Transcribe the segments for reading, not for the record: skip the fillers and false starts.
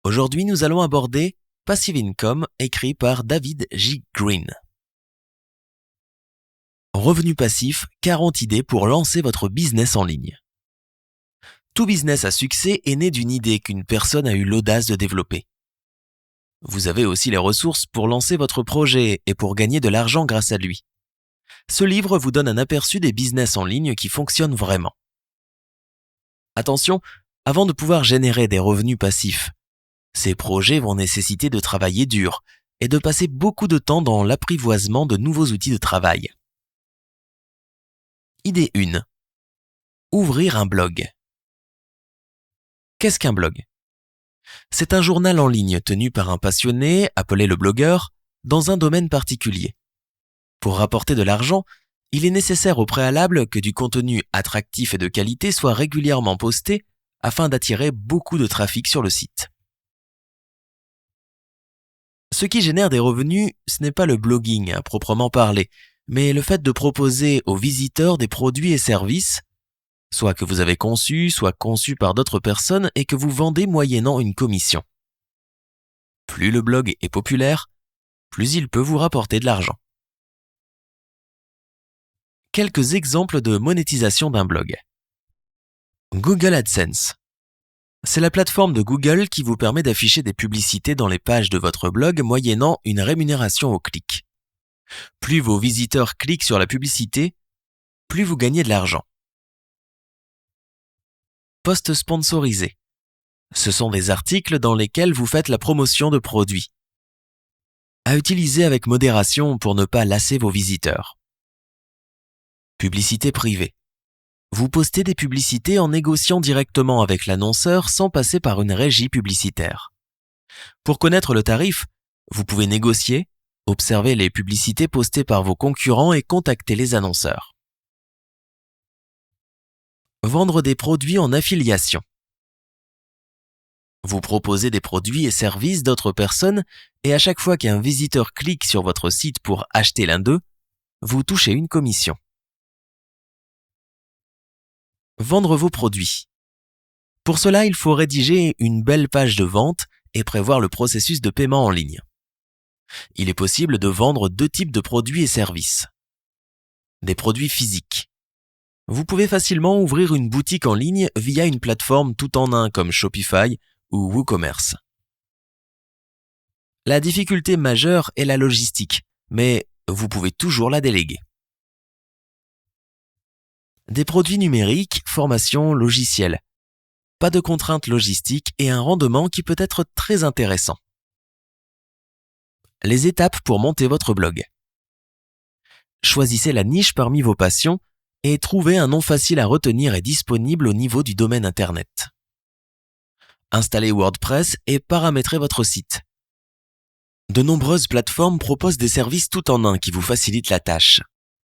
Aujourd'hui, nous allons aborder Passive Income, écrit par David J. Green. Revenu passif, 40 idées pour lancer votre business en ligne. Tout business à succès est né d'une idée qu'une personne a eu l'audace de développer. Vous avez aussi les ressources pour lancer votre projet et pour gagner de l'argent grâce à lui. Ce livre vous donne un aperçu des business en ligne qui fonctionnent vraiment. Attention, avant de pouvoir générer des revenus passifs, ces projets vont nécessiter de travailler dur et de passer beaucoup de temps dans l'apprivoisement de nouveaux outils de travail. Idée 1. Ouvrir un blog. Qu'est-ce qu'un blog ? C'est un journal en ligne tenu par un passionné, appelé le blogueur, dans un domaine particulier. Pour rapporter de l'argent, il est nécessaire au préalable que du contenu attractif et de qualité soit régulièrement posté afin d'attirer beaucoup de trafic sur le site. Ce qui génère des revenus, ce n'est pas le blogging à proprement parler, mais le fait de proposer aux visiteurs des produits et services, soit que vous avez conçus, soit conçus par d'autres personnes et que vous vendez moyennant une commission. Plus le blog est populaire, plus il peut vous rapporter de l'argent. Quelques exemples de monétisation d'un blog. Google AdSense. C'est la plateforme de Google qui vous permet d'afficher des publicités dans les pages de votre blog moyennant une rémunération au clic. Plus vos visiteurs cliquent sur la publicité, plus vous gagnez de l'argent. Posts sponsorisés. Ce sont des articles dans lesquels vous faites la promotion de produits. À utiliser avec modération pour ne pas lasser vos visiteurs. Publicité privée. Vous postez des publicités en négociant directement avec l'annonceur sans passer par une régie publicitaire. Pour connaître le tarif, vous pouvez négocier, observer les publicités postées par vos concurrents et contacter les annonceurs. Vendre des produits en affiliation. Vous proposez des produits et services d'autres personnes et à chaque fois qu'un visiteur clique sur votre site pour acheter l'un d'eux, vous touchez une commission. Vendre vos produits. Pour cela, il faut rédiger une belle page de vente et prévoir le processus de paiement en ligne. Il est possible de vendre deux types de produits et services. Des produits physiques. Vous pouvez facilement ouvrir une boutique en ligne via une plateforme tout en un comme Shopify ou WooCommerce. La difficulté majeure est la logistique, mais vous pouvez toujours la déléguer. Des produits numériques, formation, logiciels. Pas de contraintes logistiques et un rendement qui peut être très intéressant. Les étapes pour monter votre blog. Choisissez la niche parmi vos passions et trouvez un nom facile à retenir et disponible au niveau du domaine Internet. Installez WordPress et paramétrez votre site. De nombreuses plateformes proposent des services tout en un qui vous facilitent la tâche.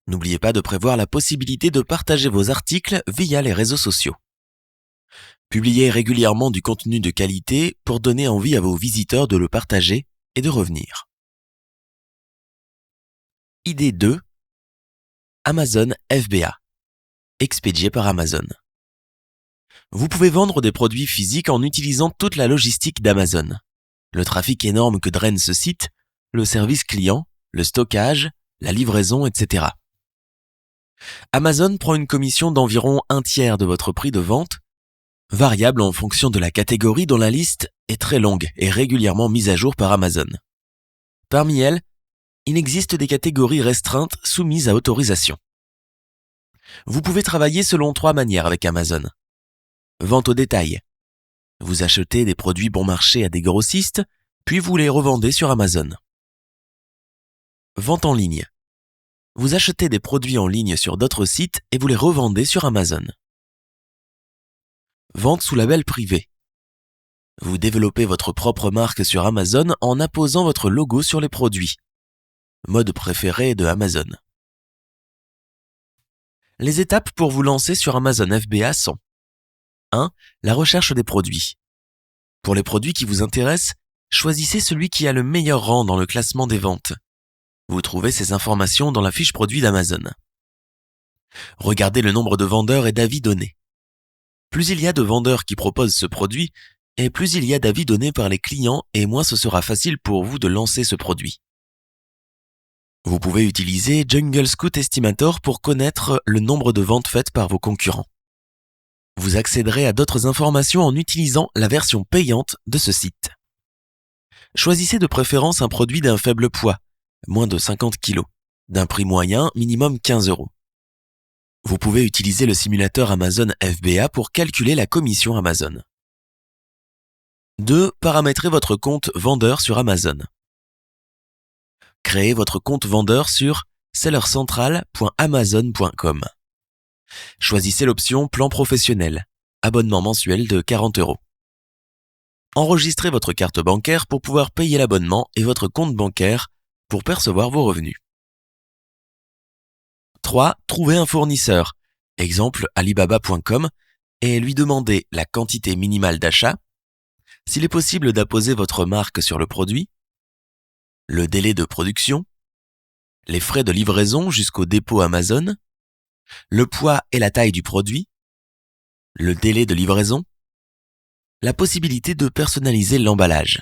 N'oubliez pas de prévoir la possibilité de partager vos articles via les réseaux sociaux. Publiez régulièrement du contenu de qualité pour donner envie à vos visiteurs de le partager et de revenir. Idée 2. Amazon FBA. Expédié par Amazon. Vous pouvez vendre des produits physiques en utilisant toute la logistique d'Amazon. Le trafic énorme que draine ce site, le service client, le stockage, la livraison, etc. Amazon prend une commission d'environ 1/3 de votre prix de vente, variable en fonction de la catégorie dont la liste est très longue et régulièrement mise à jour par Amazon. Parmi elles, il existe des catégories restreintes soumises à autorisation. Vous pouvez travailler selon 3 manières avec Amazon. Vente au détail. Vous achetez des produits bon marché à des grossistes, puis vous les revendez sur Amazon. Vente en ligne. Vous achetez des produits en ligne sur d'autres sites et vous les revendez sur Amazon. Vente sous label privé. Vous développez votre propre marque sur Amazon en apposant votre logo sur les produits. Mode préféré de Amazon. Les étapes pour vous lancer sur Amazon FBA sont 1. La recherche des produits. Pour les produits qui vous intéressent, choisissez celui qui a le meilleur rang dans le classement des ventes. Vous trouvez ces informations dans la fiche produit d'Amazon. Regardez le nombre de vendeurs et d'avis donnés. Plus il y a de vendeurs qui proposent ce produit, et plus il y a d'avis donnés par les clients et moins ce sera facile pour vous de lancer ce produit. Vous pouvez utiliser Jungle Scout Estimator pour connaître le nombre de ventes faites par vos concurrents. Vous accéderez à d'autres informations en utilisant la version payante de ce site. Choisissez de préférence un produit d'un faible poids, moins de 50 kg, d'un prix moyen, minimum 15 €. Vous pouvez utiliser le simulateur Amazon FBA pour calculer la commission Amazon. 2. Paramétrez votre compte vendeur sur Amazon. Créez votre compte vendeur sur sellercentral.amazon.com. Choisissez l'option plan professionnel, abonnement mensuel de 40 €. Enregistrez votre carte bancaire pour pouvoir payer l'abonnement et votre compte bancaire pour percevoir vos revenus. 3. Trouvez un fournisseur, exemple alibaba.com, et lui demandez la quantité minimale d'achat, s'il est possible d'apposer votre marque sur le produit, le délai de production, les frais de livraison jusqu'au dépôt Amazon, le poids et la taille du produit, le délai de livraison, la possibilité de personnaliser l'emballage.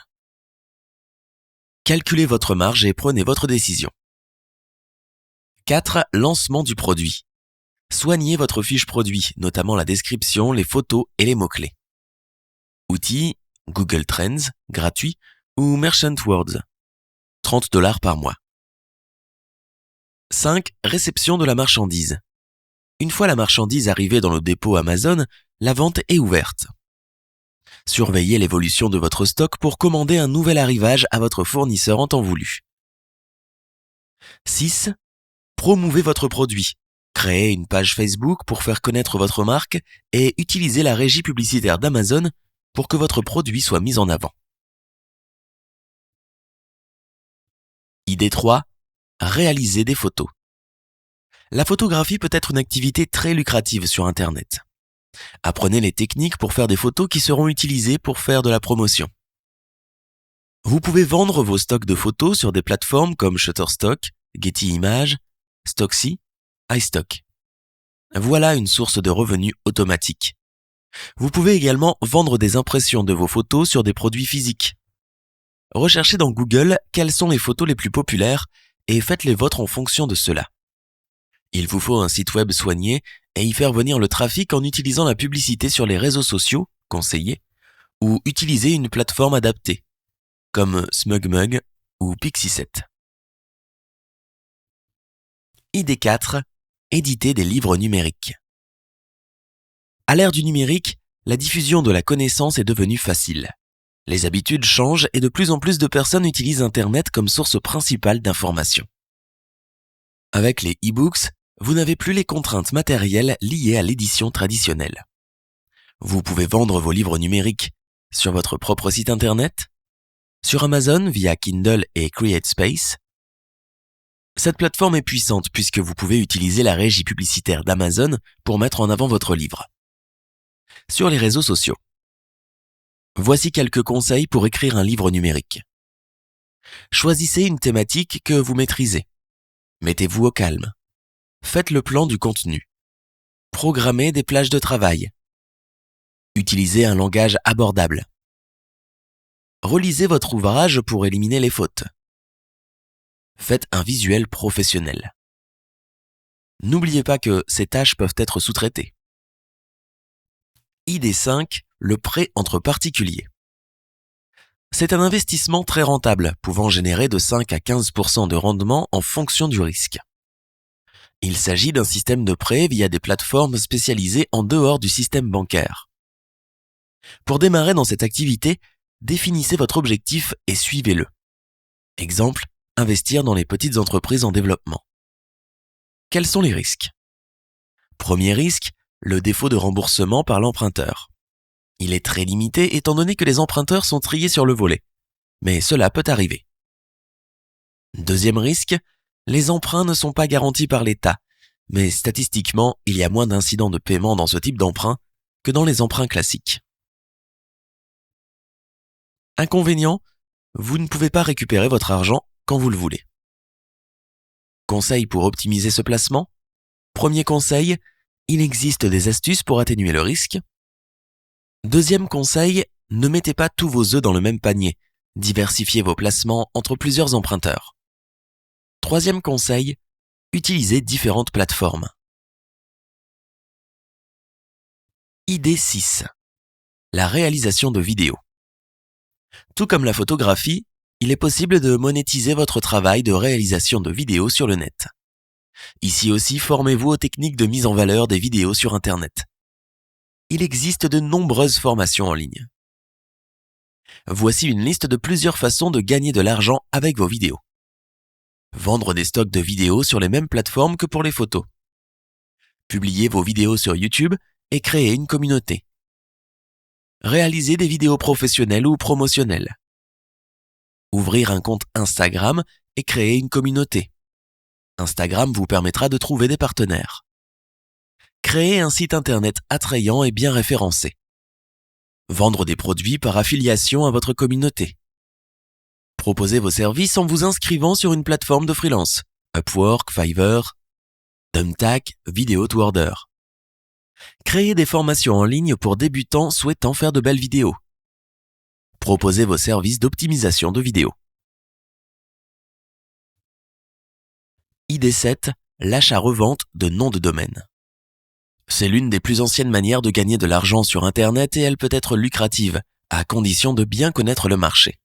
Calculez votre marge et prenez votre décision. 4. Lancement du produit. Soignez votre fiche produit, notamment la description, les photos et les mots-clés. Outils, Google Trends, gratuit, ou Merchant Words, 30 $ par mois. 5. Réception de la marchandise. Une fois la marchandise arrivée dans le dépôt Amazon, la vente est ouverte. Surveillez l'évolution de votre stock pour commander un nouvel arrivage à votre fournisseur en temps voulu. 6. Promouvez votre produit. Créez une page Facebook pour faire connaître votre marque et utilisez la régie publicitaire d'Amazon pour que votre produit soit mis en avant. Idée 3. Réalisez des photos. La photographie peut être une activité très lucrative sur Internet. Apprenez les techniques pour faire des photos qui seront utilisées pour faire de la promotion. Vous pouvez vendre vos stocks de photos sur des plateformes comme Shutterstock, Getty Images, Stocksy, iStock. Voilà une source de revenus automatique. Vous pouvez également vendre des impressions de vos photos sur des produits physiques. Recherchez dans Google quelles sont les photos les plus populaires et faites les vôtres en fonction de cela. Il vous faut un site web soigné et y faire venir le trafic en utilisant la publicité sur les réseaux sociaux, conseillés, ou utiliser une plateforme adaptée, comme SmugMug ou Pixieset. Idée 4. Éditer des livres numériques. À l'ère du numérique, la diffusion de la connaissance est devenue facile. Les habitudes changent et de plus en plus de personnes utilisent Internet comme source principale d'information. Avec les e-books, vous n'avez plus les contraintes matérielles liées à l'édition traditionnelle. Vous pouvez vendre vos livres numériques sur votre propre site Internet, sur Amazon via Kindle et CreateSpace. Cette plateforme est puissante puisque vous pouvez utiliser la régie publicitaire d'Amazon pour mettre en avant votre livre. Sur les réseaux sociaux. Voici quelques conseils pour écrire un livre numérique. Choisissez une thématique que vous maîtrisez. Mettez-vous au calme. Faites le plan du contenu. Programmez des plages de travail. Utilisez un langage abordable. Relisez votre ouvrage pour éliminer les fautes. Faites un visuel professionnel. N'oubliez pas que ces tâches peuvent être sous-traitées. Idée 5. Le prêt entre particuliers. C'est un investissement très rentable, pouvant générer de 5 à 15% de rendement en fonction du risque. Il s'agit d'un système de prêt via des plateformes spécialisées en dehors du système bancaire. Pour démarrer dans cette activité, définissez votre objectif et suivez-le. Exemple, investir dans les petites entreprises en développement. Quels sont les risques ? Premier risque, le défaut de remboursement par l'emprunteur. Il est très limité étant donné que les emprunteurs sont triés sur le volet, mais cela peut arriver. Deuxième risque, les emprunts ne sont pas garantis par l'État, mais statistiquement, il y a moins d'incidents de paiement dans ce type d'emprunt que dans les emprunts classiques. Inconvénient, vous ne pouvez pas récupérer votre argent quand vous le voulez. Conseil pour optimiser ce placement. Premier conseil, il existe des astuces pour atténuer le risque. Deuxième conseil, ne mettez pas tous vos œufs dans le même panier. Diversifiez vos placements entre plusieurs emprunteurs. Troisième conseil, utilisez différentes plateformes. Idée 6. La réalisation de vidéos. Tout comme la photographie, il est possible de monétiser votre travail de réalisation de vidéos sur le net. Ici aussi, formez-vous aux techniques de mise en valeur des vidéos sur Internet. Il existe de nombreuses formations en ligne. Voici une liste de plusieurs façons de gagner de l'argent avec vos vidéos. Vendre des stocks de vidéos sur les mêmes plateformes que pour les photos. Publier vos vidéos sur YouTube et créer une communauté. Réaliser des vidéos professionnelles ou promotionnelles. Ouvrir un compte Instagram et créer une communauté. Instagram vous permettra de trouver des partenaires. Créer un site internet attrayant et bien référencé. Vendre des produits par affiliation à votre communauté. Proposer vos services en vous inscrivant sur une plateforme de freelance. Upwork, Fiverr, Thumbtack, Video to Order. Créer des formations en ligne pour débutants souhaitant faire de belles vidéos. Proposez vos services d'optimisation de vidéos. Idée 7. L'achat-revente de noms de domaine. C'est l'une des plus anciennes manières de gagner de l'argent sur Internet et elle peut être lucrative, à condition de bien connaître le marché.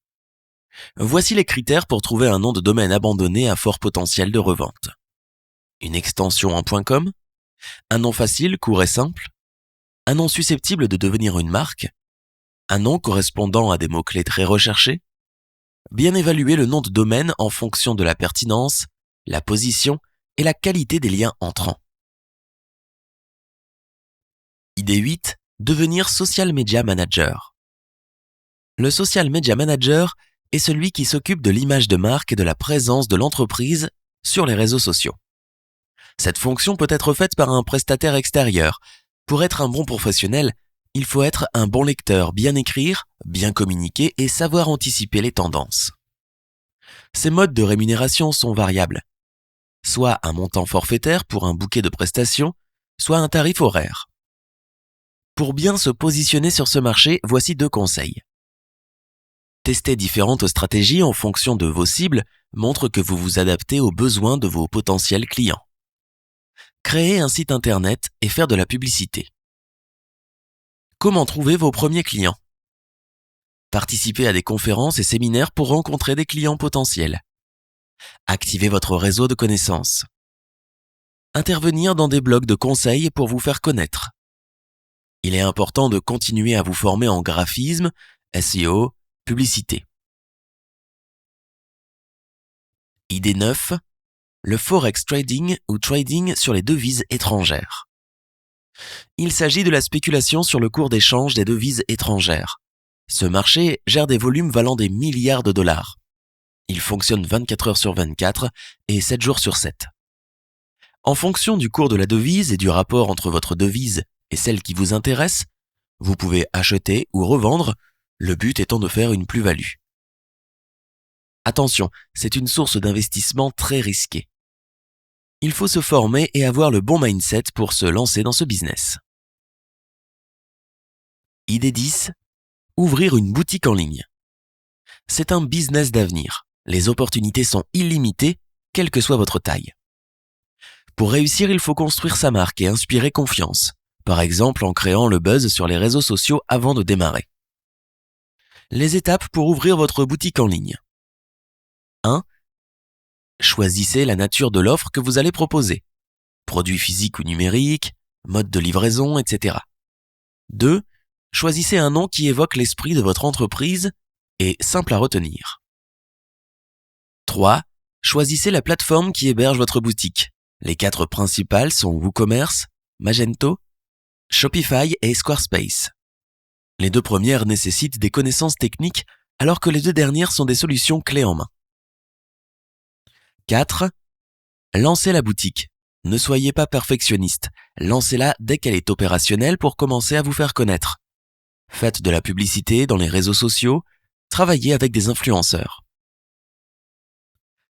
Voici les critères pour trouver un nom de domaine abandonné à fort potentiel de revente. Une extension en .com, un nom facile, court et simple, un nom susceptible de devenir une marque, un nom correspondant à des mots-clés très recherchés, bien évaluer le nom de domaine en fonction de la pertinence, la position et la qualité des liens entrants. Idée 8. Devenir social media manager. Le social media manager est celui qui s'occupe de l'image de marque et de la présence de l'entreprise sur les réseaux sociaux. Cette fonction peut être faite par un prestataire extérieur. Pour être un bon professionnel, il faut être un bon lecteur, bien écrire, bien communiquer et savoir anticiper les tendances. Ces modes de rémunération sont variables. Soit un montant forfaitaire pour un bouquet de prestations, soit un tarif horaire. Pour bien se positionner sur ce marché, voici 2 conseils. Tester différentes stratégies en fonction de vos cibles montre que vous vous adaptez aux besoins de vos potentiels clients. Créer un site internet et faire de la publicité. Comment trouver vos premiers clients? Participez à des conférences et séminaires pour rencontrer des clients potentiels. Activez votre réseau de connaissances. Intervenir dans des blogs de conseils pour vous faire connaître. Il est important de continuer à vous former en graphisme, SEO, publicité. Idée 9. Le forex trading ou trading sur les devises étrangères. Il s'agit de la spéculation sur le cours d'échange des devises étrangères. Ce marché gère des volumes valant des milliards de dollars. Il fonctionne 24 heures sur 24 et 7 jours sur 7. En fonction du cours de la devise et du rapport entre votre devise et celle qui vous intéresse, vous pouvez acheter ou revendre, le but étant de faire une plus-value. Attention, c'est une source d'investissement très risquée. Il faut se former et avoir le bon mindset pour se lancer dans ce business. Idée 10. Ouvrir une boutique en ligne. C'est un business d'avenir. Les opportunités sont illimitées, quelle que soit votre taille. Pour réussir, il faut construire sa marque et inspirer confiance, par exemple en créant le buzz sur les réseaux sociaux avant de démarrer. Les étapes pour ouvrir votre boutique en ligne. 1. Choisissez la nature de l'offre que vous allez proposer. Produits physiques ou numériques, mode de livraison, etc. 2. Choisissez un nom qui évoque l'esprit de votre entreprise et simple à retenir. 3. Choisissez la plateforme qui héberge votre boutique. Les 4 principales sont WooCommerce, Magento, Shopify et Squarespace. Les 2 premières nécessitent des connaissances techniques alors que les 2 dernières sont des solutions clés en main. 4. Lancez la boutique. Ne soyez pas perfectionniste. Lancez-la dès qu'elle est opérationnelle pour commencer à vous faire connaître. Faites de la publicité dans les réseaux sociaux. Travaillez avec des influenceurs.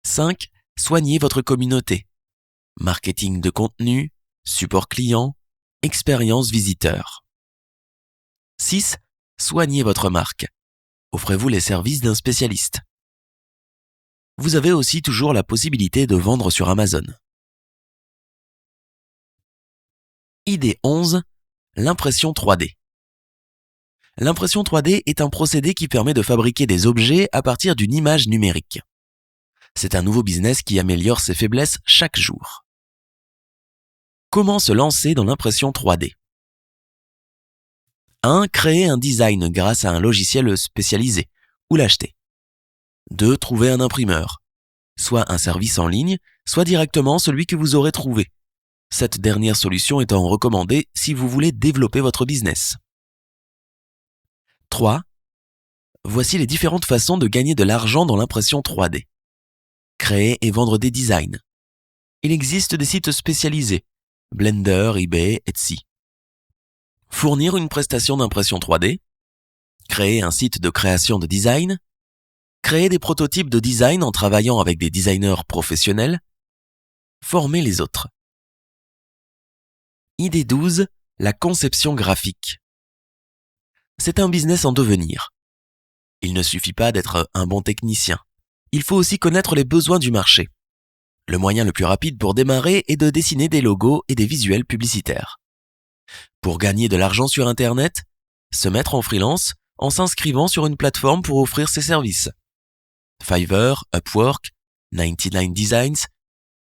5. Soignez votre communauté. Marketing de contenu, support client, expérience visiteur. 6. Soignez votre marque. Offrez-vous les services d'un spécialiste. Vous avez aussi toujours la possibilité de vendre sur Amazon. Idée 11. L'impression 3D. L'impression 3D est un procédé qui permet de fabriquer des objets à partir d'une image numérique. C'est un nouveau business qui améliore ses faiblesses chaque jour. Comment se lancer dans l'impression 3D ? 1. Créer un design grâce à un logiciel spécialisé ou l'acheter. 2. Trouver un imprimeur, soit un service en ligne, soit directement celui que vous aurez trouvé. Cette dernière solution étant recommandée si vous voulez développer votre business. 3. Voici les différentes façons de gagner de l'argent dans l'impression 3D. Créer et vendre des designs. Il existe des sites spécialisés, Blender, eBay, Etsy. Fournir une prestation d'impression 3D. Créer un site de création de design. Créer des prototypes de design en travaillant avec des designers professionnels. Former les autres. Idée 12. La conception graphique. C'est un business en devenir. Il ne suffit pas d'être un bon technicien. Il faut aussi connaître les besoins du marché. Le moyen le plus rapide pour démarrer est de dessiner des logos et des visuels publicitaires. Pour gagner de l'argent sur Internet, se mettre en freelance en s'inscrivant sur une plateforme pour offrir ses services. Fiverr, Upwork, 99 Designs,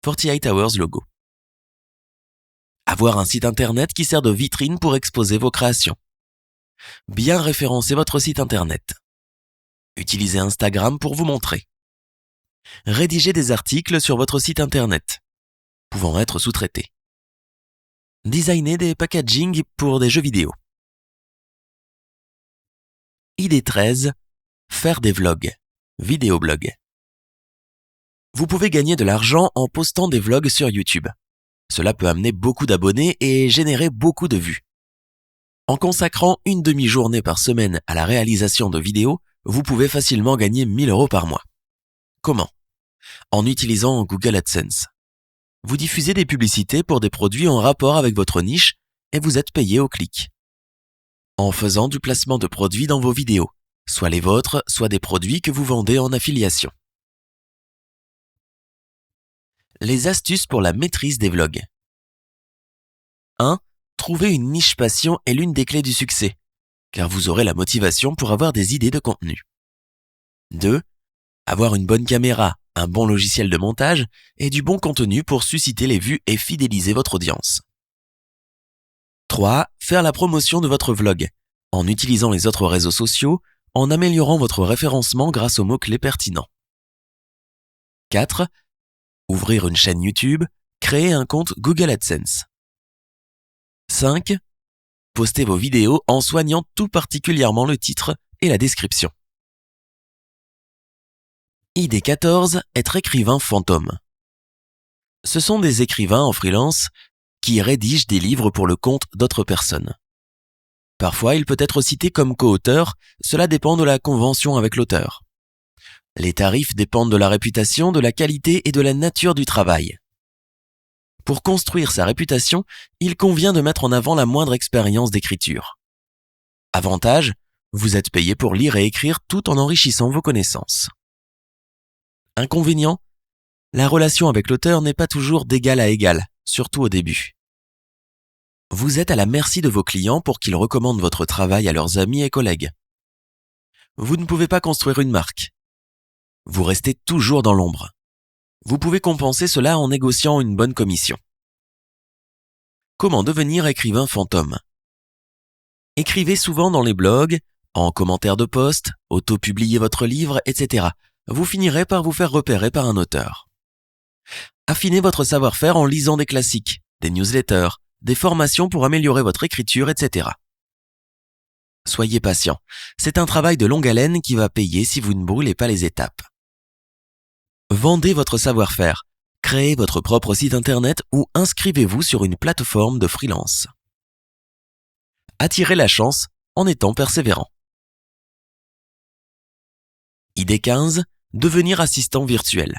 48 Hours Logo. Avoir un site Internet qui sert de vitrine pour exposer vos créations. Bien référencer votre site Internet. Utilisez Instagram pour vous montrer. Rédigez des articles sur votre site Internet, pouvant être sous-traités. Designer des packaging pour des jeux vidéo. Idée 13. Faire des vlogs, vidéoblogs. Vous pouvez gagner de l'argent en postant des vlogs sur YouTube. Cela peut amener beaucoup d'abonnés et générer beaucoup de vues. En consacrant une demi-journée par semaine à la réalisation de vidéos, vous pouvez facilement gagner 1 000 € par mois. Comment ? En utilisant Google AdSense. Vous diffusez des publicités pour des produits en rapport avec votre niche et vous êtes payé au clic. En faisant du placement de produits dans vos vidéos, soit les vôtres, soit des produits que vous vendez en affiliation. Les astuces pour la maîtrise des vlogs. 1. Trouver une niche passion est l'une des clés du succès, car vous aurez la motivation pour avoir des idées de contenu. 2. Avoir une bonne caméra, un bon logiciel de montage et du bon contenu pour susciter les vues et fidéliser votre audience. 3. Faire la promotion de votre vlog, en utilisant les autres réseaux sociaux, en améliorant votre référencement grâce aux mots-clés pertinents. 4. Ouvrir une chaîne YouTube, créer un compte Google AdSense. 5. Poster vos vidéos en soignant tout particulièrement le titre et la description. Idée 14. Être écrivain fantôme. Ce sont des écrivains en freelance qui rédigent des livres pour le compte d'autres personnes. Parfois, il peut être cité comme co-auteur, cela dépend de la convention avec l'auteur. Les tarifs dépendent de la réputation, de la qualité et de la nature du travail. Pour construire sa réputation, il convient de mettre en avant la moindre expérience d'écriture. Avantage, vous êtes payé pour lire et écrire tout en enrichissant vos connaissances. Inconvénient, la relation avec l'auteur n'est pas toujours d'égal à égal, surtout au début. Vous êtes à la merci de vos clients pour qu'ils recommandent votre travail à leurs amis et collègues. Vous ne pouvez pas construire une marque. Vous restez toujours dans l'ombre. Vous pouvez compenser cela en négociant une bonne commission. Comment devenir écrivain fantôme ? Écrivez souvent dans les blogs, en commentaire de posts, auto-publiez votre livre, etc. Vous finirez par vous faire repérer par un auteur. Affinez votre savoir-faire en lisant des classiques, des newsletters, des formations pour améliorer votre écriture, etc. Soyez patient, c'est un travail de longue haleine qui va payer si vous ne brûlez pas les étapes. Vendez votre savoir-faire, créez votre propre site internet ou inscrivez-vous sur une plateforme de freelance. Attirez la chance en étant persévérant. Idée 15. Devenir assistant virtuel.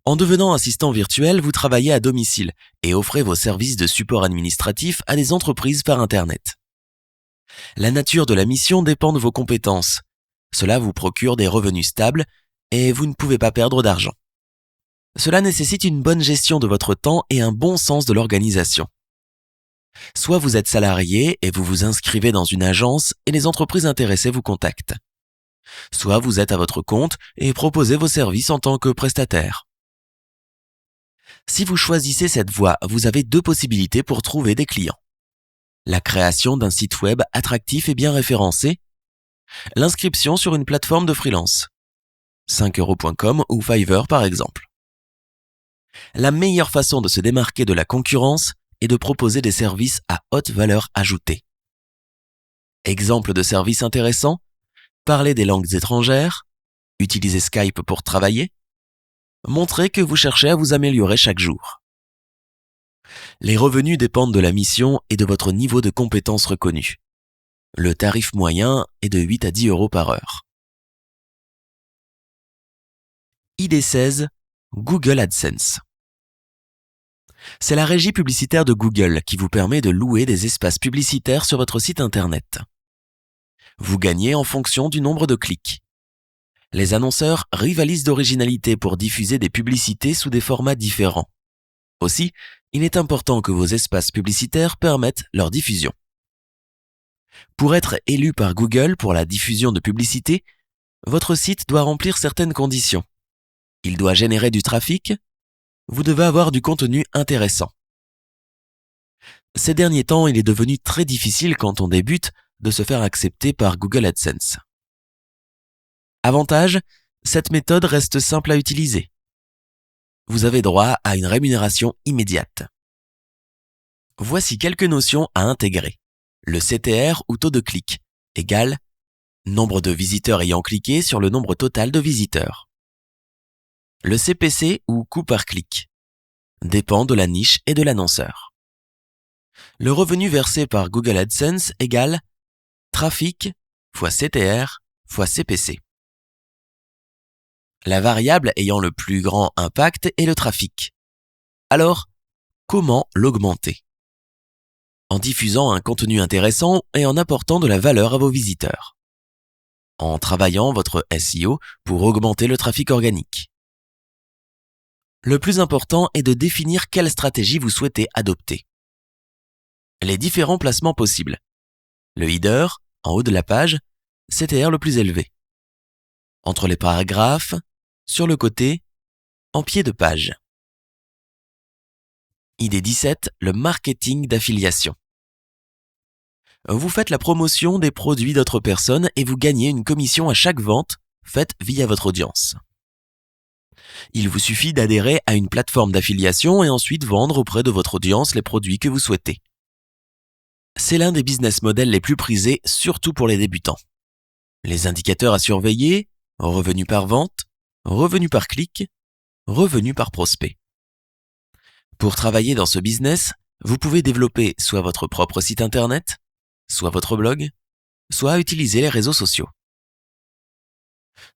En devenant assistant virtuel, vous travaillez à domicile et offrez vos services de support administratif à des entreprises par Internet. La nature de la mission dépend de vos compétences. Cela vous procure des revenus stables et vous ne pouvez pas perdre d'argent. Cela nécessite une bonne gestion de votre temps et un bon sens de l'organisation. Soit vous êtes salarié et vous vous inscrivez dans une agence et les entreprises intéressées vous contactent. Soit vous êtes à votre compte et proposez vos services en tant que prestataire. Si vous choisissez cette voie, vous avez 2 possibilités pour trouver des clients. La création d'un site web attractif et bien référencé, l'inscription sur une plateforme de freelance, 5euros.com ou Fiverr par exemple. La meilleure façon de se démarquer de la concurrence est de proposer des services à haute valeur ajoutée. Exemple de services intéressants, parler des langues étrangères, utiliser Skype pour travailler, montrer que vous cherchez à vous améliorer chaque jour. Les revenus dépendent de la mission et de votre niveau de compétence reconnu. Le tarif moyen est de 8 à 10 euros par heure. Idée 16, Google AdSense. C'est la régie publicitaire de Google qui vous permet de louer des espaces publicitaires sur votre site internet. Vous gagnez en fonction du nombre de clics. Les annonceurs rivalisent d'originalité pour diffuser des publicités sous des formats différents. Aussi, il est important que vos espaces publicitaires permettent leur diffusion. Pour être élu par Google pour la diffusion de publicités, votre site doit remplir certaines conditions. Il doit générer du trafic. Vous devez avoir du contenu intéressant. Ces derniers temps, il est devenu très difficile quand on débute de se faire accepter par Google AdSense. Avantage, cette méthode reste simple à utiliser. Vous avez droit à une rémunération immédiate. Voici quelques notions à intégrer. Le CTR ou taux de clic égale nombre de visiteurs ayant cliqué sur le nombre total de visiteurs. Le CPC ou coût par clic dépend de la niche et de l'annonceur. Le revenu versé par Google AdSense égale trafic fois CTR fois CPC. La variable ayant le plus grand impact est le trafic. Alors, comment l'augmenter? En diffusant un contenu intéressant et en apportant de la valeur à vos visiteurs. En travaillant votre SEO pour augmenter le trafic organique. Le plus important est de définir quelle stratégie vous souhaitez adopter. Les différents placements possibles. Le header, en haut de la page, CTR le plus élevé. Entre les paragraphes, sur le côté, en pied de page. Idée 17, le marketing d'affiliation. Vous faites la promotion des produits d'autres personnes et vous gagnez une commission à chaque vente faite via votre audience. Il vous suffit d'adhérer à une plateforme d'affiliation et ensuite vendre auprès de votre audience les produits que vous souhaitez. C'est l'un des business models les plus prisés, surtout pour les débutants. Les indicateurs à surveiller, revenus par vente, revenus par clic, revenus par prospect. Pour travailler dans ce business, vous pouvez développer soit votre propre site internet, soit votre blog, soit utiliser les réseaux sociaux.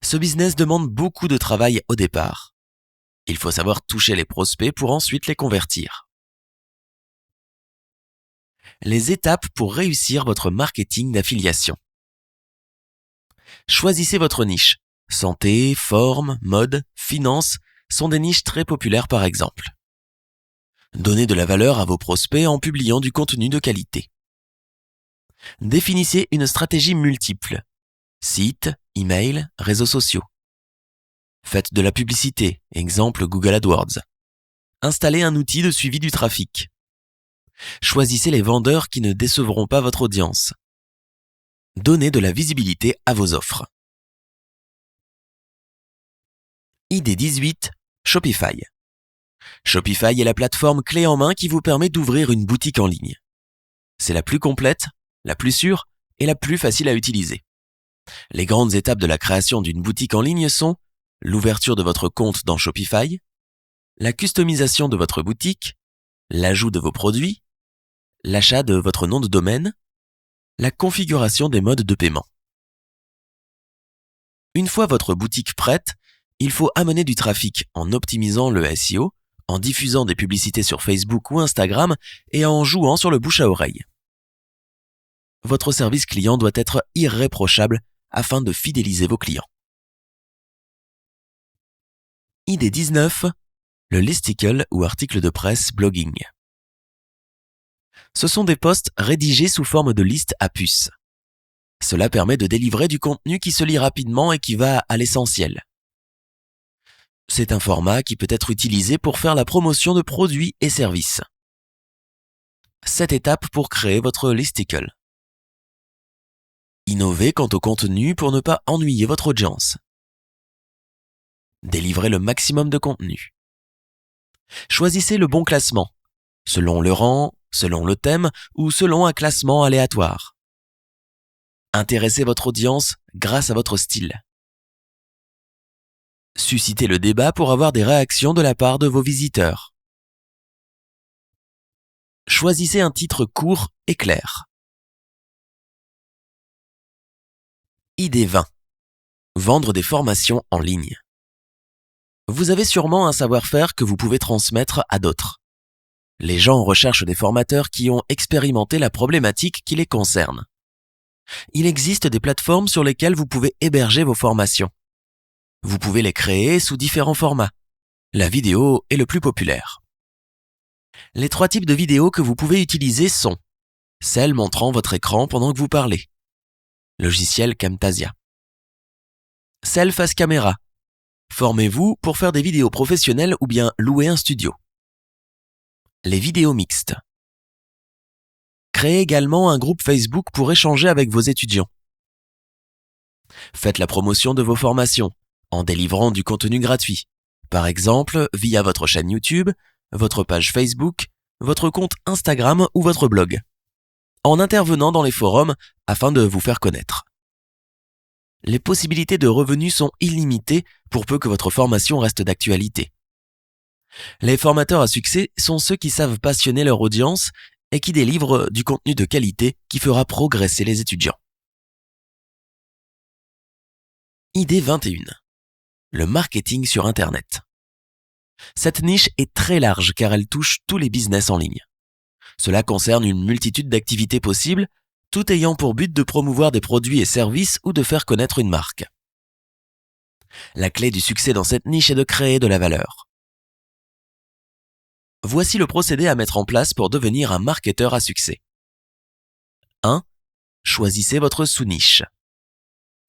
Ce business demande beaucoup de travail au départ. Il faut savoir toucher les prospects pour ensuite les convertir. Les étapes pour réussir votre marketing d'affiliation. Choisissez votre niche. Santé, forme, mode, finance sont des niches très populaires par exemple. Donnez de la valeur à vos prospects en publiant du contenu de qualité. Définissez une stratégie multiple. Site, email, réseaux sociaux. Faites de la publicité, exemple Google AdWords. Installez un outil de suivi du trafic. Choisissez les vendeurs qui ne décevront pas votre audience. Donnez de la visibilité à vos offres. Idée 18, Shopify. Shopify est la plateforme clé en main qui vous permet d'ouvrir une boutique en ligne. C'est la plus complète, la plus sûre et la plus facile à utiliser. Les grandes étapes de la création d'une boutique en ligne sont l'ouverture de votre compte dans Shopify, la customisation de votre boutique, l'ajout de vos produits, l'achat de votre nom de domaine, la configuration des modes de paiement. Une fois votre boutique prête, il faut amener du trafic en optimisant le SEO, en diffusant des publicités sur Facebook ou Instagram et en jouant sur le bouche à oreille. votre service client doit être irréprochable afin de fidéliser vos clients. Idée 19. Le listicle ou article de presse blogging. Ce sont des posts rédigés sous forme de liste à puces. Cela permet de délivrer du contenu qui se lit rapidement et qui va à l'essentiel. C'est un format qui peut être utilisé pour faire la promotion de produits et services. 7 étapes pour créer votre listicle. Innovez quant au contenu pour ne pas ennuyer votre audience. Délivrez le maximum de contenu. Choisissez le bon classement, selon le rang, selon le thème ou selon un classement aléatoire. Intéressez votre audience grâce à votre style. Suscitez le débat pour avoir des réactions de la part de vos visiteurs. Choisissez un titre court et clair. Idée 20. Vendre des formations en ligne. Vous avez sûrement un savoir-faire que vous pouvez transmettre à d'autres. Les gens recherchent des formateurs qui ont expérimenté la problématique qui les concerne. Il existe des plateformes sur lesquelles vous pouvez héberger vos formations. Vous pouvez les créer sous différents formats. La vidéo est le plus populaire. Les 3 types de vidéos que vous pouvez utiliser sont celles montrant votre écran pendant que vous parlez, logiciel Camtasia. Celle face caméra. Formez-vous pour faire des vidéos professionnelles ou bien louer un studio. Les vidéos mixtes. Créez également un groupe Facebook pour échanger avec vos étudiants. Faites la promotion de vos formations en délivrant du contenu gratuit, par exemple via votre chaîne YouTube, votre page Facebook, votre compte Instagram ou votre blog, en intervenant dans les forums afin de vous faire connaître. Les possibilités de revenus sont illimitées pour peu que votre formation reste d'actualité. Les formateurs à succès sont ceux qui savent passionner leur audience et qui délivrent du contenu de qualité qui fera progresser les étudiants. Idée 21. Le marketing sur Internet. Cette niche est très large car elle touche tous les business en ligne. Cela concerne une multitude d'activités possibles, tout ayant pour but de promouvoir des produits et services ou de faire connaître une marque. La clé du succès dans cette niche est de créer de la valeur. Voici le procédé à mettre en place pour devenir un marketeur à succès. 1. Choisissez votre sous-niche.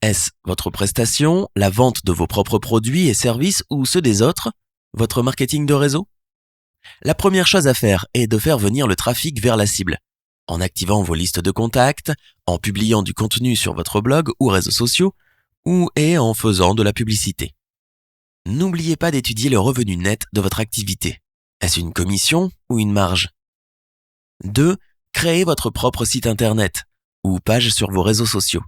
Est-ce votre prestation, la vente de vos propres produits et services ou ceux des autres, votre marketing de réseau? La première chose à faire est de faire venir le trafic vers la cible, en activant vos listes de contacts, en publiant du contenu sur votre blog ou réseaux sociaux, et en faisant de la publicité. N'oubliez pas d'étudier le revenu net de votre activité. Est-ce une commission ou une marge? 2. Créez votre propre site internet ou page sur vos réseaux sociaux.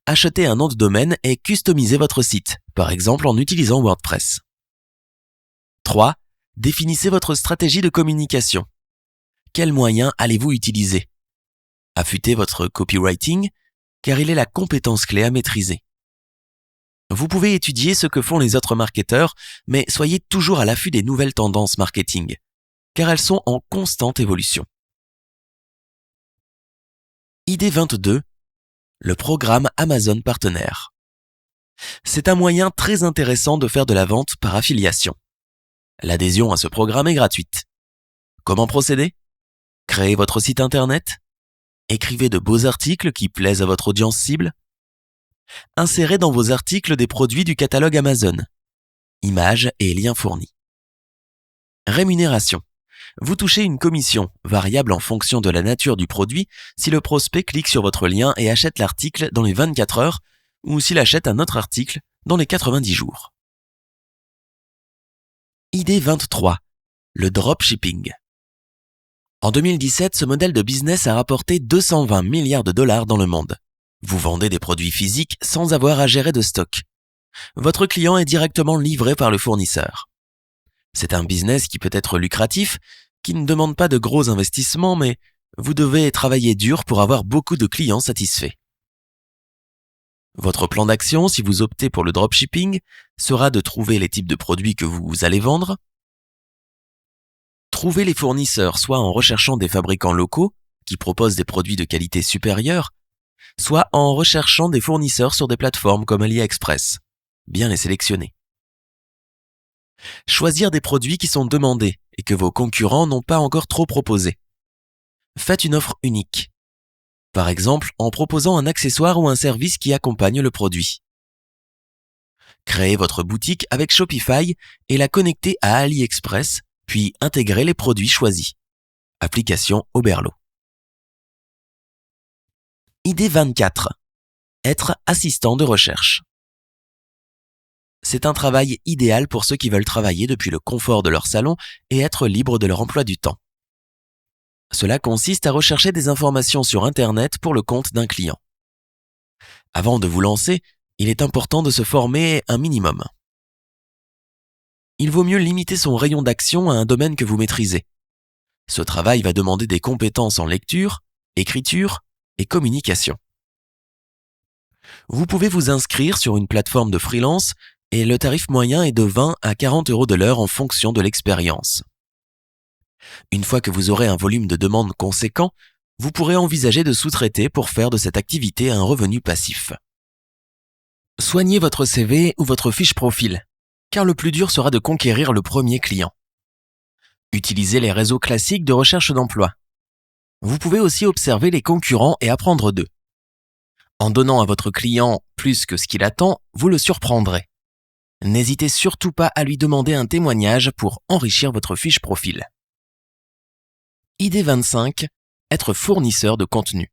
Achetez un nom de domaine et customisez votre site, par exemple en utilisant WordPress. 3. Définissez votre stratégie de communication. Quels moyens allez-vous utiliser? Affûtez votre copywriting, car il est la compétence clé à maîtriser. Vous pouvez étudier ce que font les autres marketeurs, mais soyez toujours à l'affût des nouvelles tendances marketing, car elles sont en constante évolution. Idée 22. Le programme Amazon Partenaire. C'est un moyen très intéressant de faire de la vente par affiliation. L'adhésion à ce programme est gratuite. Comment procéder? Créez votre site internet. Écrivez de beaux articles qui plaisent à votre audience cible. Insérez dans vos articles des produits du catalogue Amazon. Images et liens fournis. Rémunération. Vous touchez une commission, variable en fonction de la nature du produit, si le prospect clique sur votre lien et achète l'article dans les 24 heures ou s'il achète un autre article dans les 90 jours. Idée 23. Le dropshipping. En 2017, ce modèle de business a rapporté 220 milliards de dollars dans le monde. Vous vendez des produits physiques sans avoir à gérer de stock. Votre client est directement livré par le fournisseur. C'est un business qui peut être lucratif, qui ne demande pas de gros investissements, mais vous devez travailler dur pour avoir beaucoup de clients satisfaits. Votre plan d'action, si vous optez pour le dropshipping, sera de trouver les types de produits que vous allez vendre, trouver les fournisseurs soit en recherchant des fabricants locaux, qui proposent des produits de qualité supérieure, soit en recherchant des fournisseurs sur des plateformes comme AliExpress. Bien les sélectionner. Choisir des produits qui sont demandés et que vos concurrents n'ont pas encore trop proposé. Faites une offre unique. Par exemple, en proposant un accessoire ou un service qui accompagne le produit. Créez votre boutique avec Shopify et la connectez à AliExpress, puis intégrez les produits choisis. Application Oberlo. Idée 24. Être assistant de recherche. C'est un travail idéal pour ceux qui veulent travailler depuis le confort de leur salon et être libres de leur emploi du temps. Cela consiste à rechercher des informations sur Internet pour le compte d'un client. Avant de vous lancer, il est important de se former un minimum. Il vaut mieux limiter son rayon d'action à un domaine que vous maîtrisez. Ce travail va demander des compétences en lecture, écriture et communication. Vous pouvez vous inscrire sur une plateforme de freelance et le tarif moyen est de 20 à 40 € de l'heure en fonction de l'expérience. Une fois que vous aurez un volume de demandes conséquent, vous pourrez envisager de sous-traiter pour faire de cette activité un revenu passif. Soignez votre CV ou votre fiche profil, car le plus dur sera de conquérir le premier client. Utilisez les réseaux classiques de recherche d'emploi. Vous pouvez aussi observer les concurrents et apprendre d'eux. En donnant à votre client plus que ce qu'il attend, vous le surprendrez. N'hésitez surtout pas à lui demander un témoignage pour enrichir votre fiche profil. Idée 25. Être fournisseur de contenu.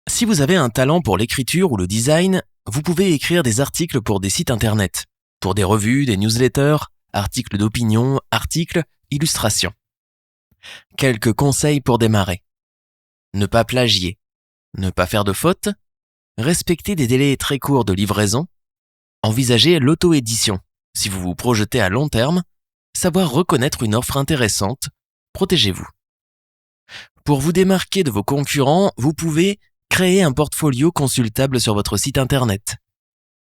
Si vous avez un talent pour l'écriture ou le design, vous pouvez écrire des articles pour des sites internet, pour des revues, des newsletters, articles d'opinion, articles, illustrations. Quelques conseils pour démarrer. Ne pas plagier. Ne pas faire de fautes. Respecter des délais très courts de livraison. Envisager l'auto-édition. Si vous vous projetez à long terme, savoir reconnaître une offre intéressante. Protégez-vous. Pour vous démarquer de vos concurrents, vous pouvez créer un portfolio consultable sur votre site internet.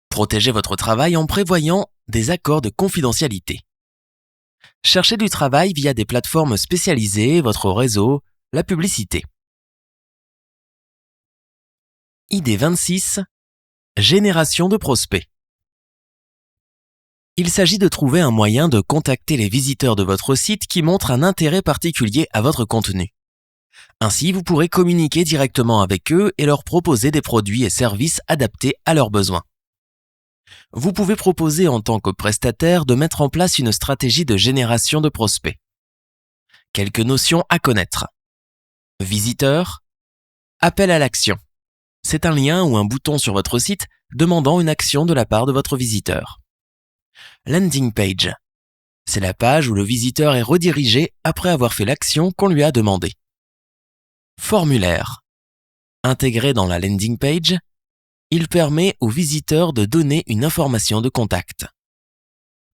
Protégez votre travail en prévoyant des accords de confidentialité. Cherchez du travail via des plateformes spécialisées, votre réseau, la publicité. Idée 26. Génération de prospects. Il s'agit de trouver un moyen de contacter les visiteurs de votre site qui montrent un intérêt particulier à votre contenu. Ainsi, vous pourrez communiquer directement avec eux et leur proposer des produits et services adaptés à leurs besoins. Vous pouvez proposer en tant que prestataire de mettre en place une stratégie de génération de prospects. Quelques notions à connaître. Visiteur, appel à l'action. C'est un lien ou un bouton sur votre site demandant une action de la part de votre visiteur. Landing page. C'est la page où le visiteur est redirigé après avoir fait l'action qu'on lui a demandée. Formulaire. Intégré dans la landing page, il permet au visiteur de donner une information de contact.